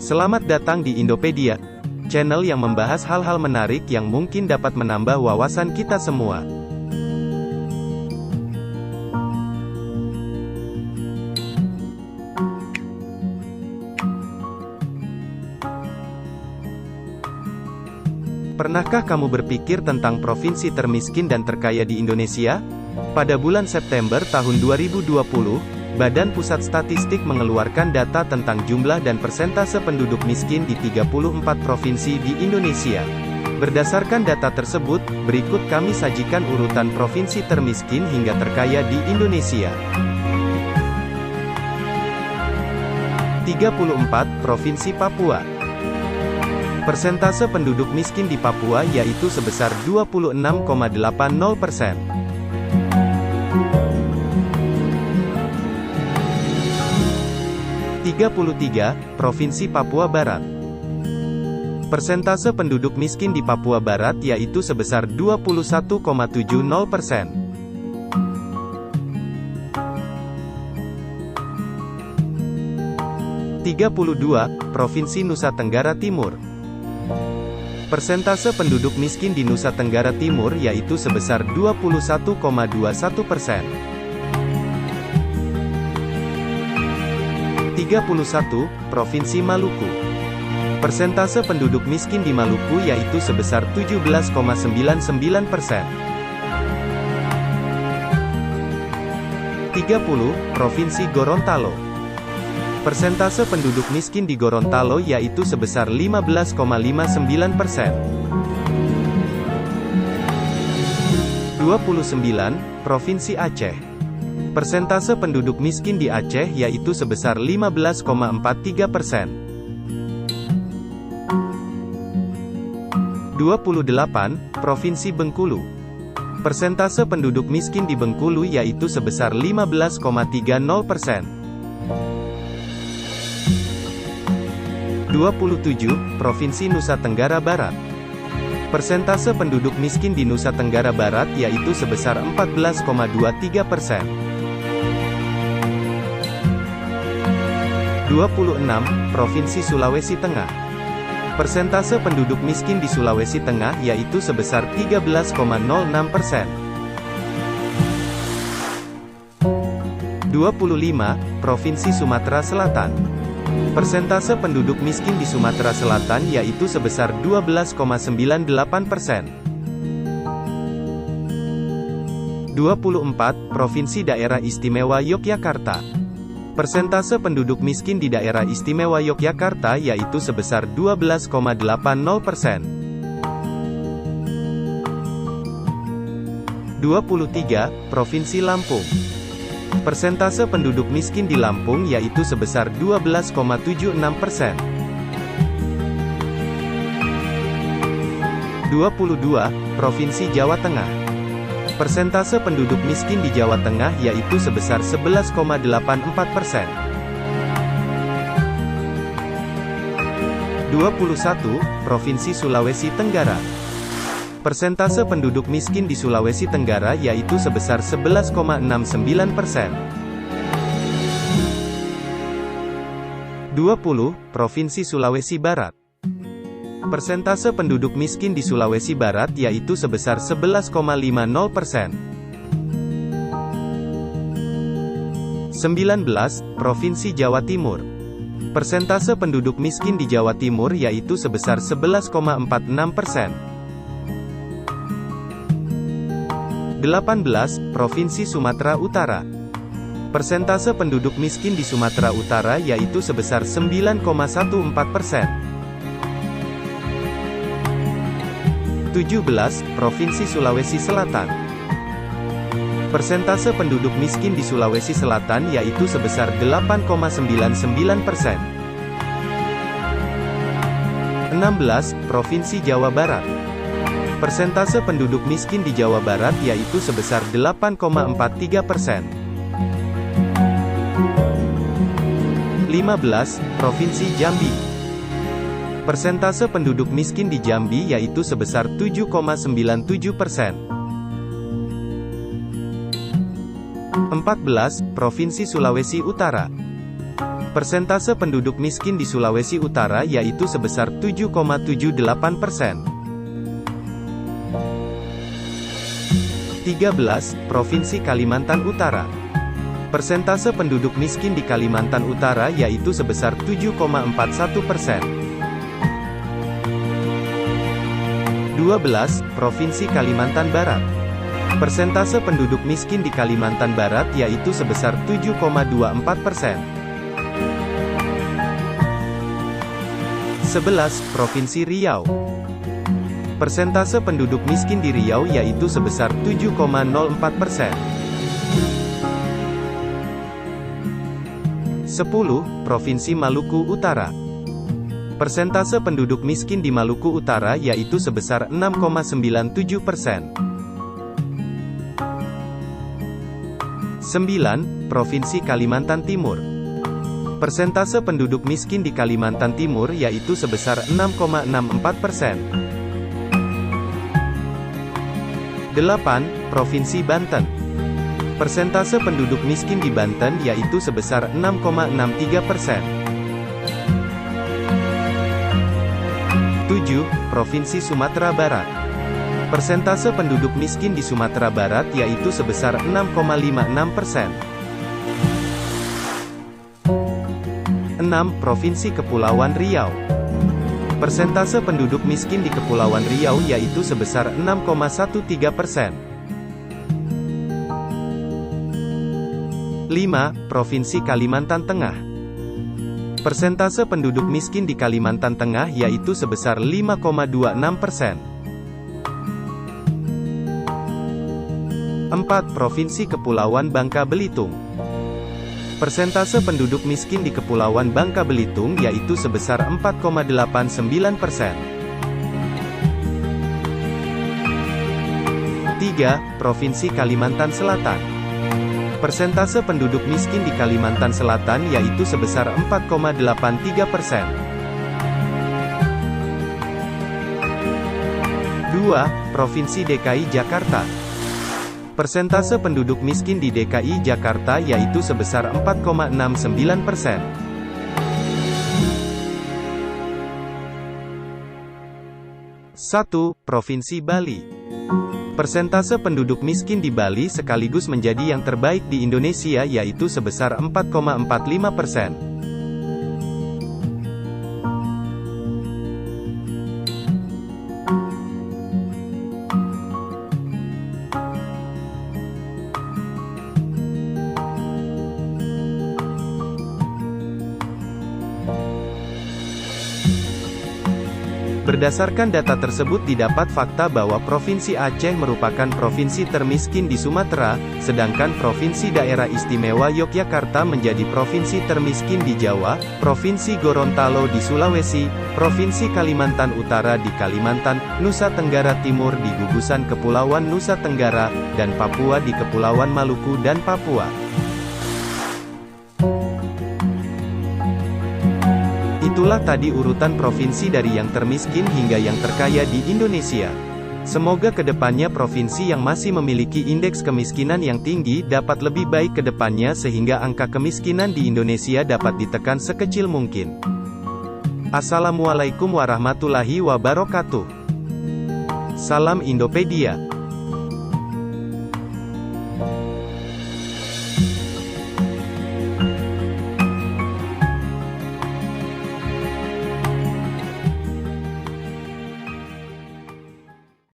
Selamat datang di Indopedia, channel yang membahas hal-hal menarik yang mungkin dapat menambah wawasan kita semua. Pernahkah kamu berpikir tentang provinsi termiskin dan terkaya di Indonesia? Pada bulan September tahun 2020, Badan Pusat Statistik mengeluarkan data tentang jumlah dan persentase penduduk miskin di 34 provinsi di Indonesia. Berdasarkan data tersebut, berikut kami sajikan urutan provinsi termiskin hingga terkaya di Indonesia. 34. Provinsi Papua. Persentase penduduk miskin di Papua yaitu sebesar 26,80%. 33. Provinsi Papua Barat. Persentase penduduk miskin di Papua Barat yaitu sebesar 21,70%. 32. Provinsi Nusa Tenggara Timur. Persentase penduduk miskin di Nusa Tenggara Timur yaitu sebesar 21,21%. 31. Provinsi Maluku. Persentase penduduk miskin di Maluku yaitu sebesar 17,99%. 30. Provinsi Gorontalo. Persentase penduduk miskin di Gorontalo yaitu sebesar 15,59%. 29. Provinsi Aceh. Persentase penduduk miskin di Aceh yaitu sebesar 15,43%. 28. Provinsi Bengkulu. Persentase penduduk miskin di Bengkulu yaitu sebesar 15,30%. 27. Provinsi Nusa Tenggara Barat. Persentase penduduk miskin di Nusa Tenggara Barat yaitu sebesar 14,23%. 26. Provinsi Sulawesi Tengah. Persentase penduduk miskin di Sulawesi Tengah yaitu sebesar 13,06%. 25. Provinsi Sumatera Selatan. Persentase penduduk miskin di Sumatera Selatan yaitu sebesar 12,98%. 24. Provinsi Daerah Istimewa Yogyakarta. Persentase penduduk miskin di Daerah Istimewa Yogyakarta yaitu sebesar 12,80%. 23. Provinsi Lampung. Persentase penduduk miskin di Lampung yaitu sebesar 12,76%. 22. Provinsi Jawa Tengah. Persentase penduduk miskin di Jawa Tengah yaitu sebesar 11,84%. 21. Provinsi Sulawesi Tenggara. Persentase penduduk miskin di Sulawesi Tenggara yaitu sebesar 11,69%. 20. Provinsi Sulawesi Barat. Persentase penduduk miskin di Sulawesi Barat yaitu sebesar 11,50%. 19. Provinsi Jawa Timur. Persentase penduduk miskin di Jawa Timur yaitu sebesar 11,46%. 18. Provinsi Sumatera Utara. Persentase penduduk miskin di Sumatera Utara yaitu sebesar 9,14%. 17. Provinsi Sulawesi Selatan. Persentase penduduk miskin di Sulawesi Selatan yaitu sebesar 8,99%. 16. Provinsi Jawa Barat. Persentase penduduk miskin di Jawa Barat yaitu sebesar 8,43%. 15. Provinsi Jambi. Persentase penduduk miskin di Jambi yaitu sebesar 7,97%. 14. Provinsi Sulawesi Utara. Persentase penduduk miskin di Sulawesi Utara yaitu sebesar 7,78%. 13. Provinsi Kalimantan Utara. Persentase penduduk miskin di Kalimantan Utara yaitu sebesar 7,41%. 12. Provinsi Kalimantan Barat. Persentase penduduk miskin di Kalimantan Barat yaitu sebesar 7,24%. 11. Provinsi Riau. Persentase penduduk miskin di Riau yaitu sebesar 7,04%. 10. Provinsi Maluku Utara. Persentase penduduk miskin di Maluku Utara yaitu sebesar 6,97%. 9. Provinsi Kalimantan Timur. Persentase penduduk miskin di Kalimantan Timur yaitu sebesar 6,64%. 8. Provinsi Banten. Persentase penduduk miskin di Banten yaitu sebesar 6,63%. 7. Provinsi Sumatera Barat. Persentase penduduk miskin di Sumatera Barat yaitu sebesar 6,56%. 6. Provinsi Kepulauan Riau. Persentase penduduk miskin di Kepulauan Riau yaitu sebesar 6,13%. 5. Provinsi Kalimantan Tengah. Persentase penduduk miskin di Kalimantan Tengah yaitu sebesar 5,26%. 4. Provinsi Kepulauan Bangka Belitung. Persentase penduduk miskin di Kepulauan Bangka Belitung yaitu sebesar 4,89%. 3. Provinsi Kalimantan Selatan. Persentase penduduk miskin di Kalimantan Selatan yaitu sebesar 4,83%. 2. Provinsi DKI Jakarta. Persentase penduduk miskin di DKI Jakarta yaitu sebesar 4,69%. 1. Provinsi Bali. Persentase penduduk miskin di Bali sekaligus menjadi yang terbaik di Indonesia yaitu sebesar 4,45%. Berdasarkan data tersebut didapat fakta bahwa Provinsi Aceh merupakan provinsi termiskin di Sumatera, sedangkan Provinsi Daerah Istimewa Yogyakarta menjadi provinsi termiskin di Jawa, Provinsi Gorontalo di Sulawesi, Provinsi Kalimantan Utara di Kalimantan, Nusa Tenggara Timur di gugusan Kepulauan Nusa Tenggara, dan Papua di Kepulauan Maluku dan Papua. Itulah tadi urutan provinsi dari yang termiskin hingga yang terkaya di Indonesia. Semoga kedepannya provinsi yang masih memiliki indeks kemiskinan yang tinggi dapat lebih baik ke depannya sehingga angka kemiskinan di Indonesia dapat ditekan sekecil mungkin. Assalamualaikum warahmatullahi wabarakatuh. Salam Indopedia.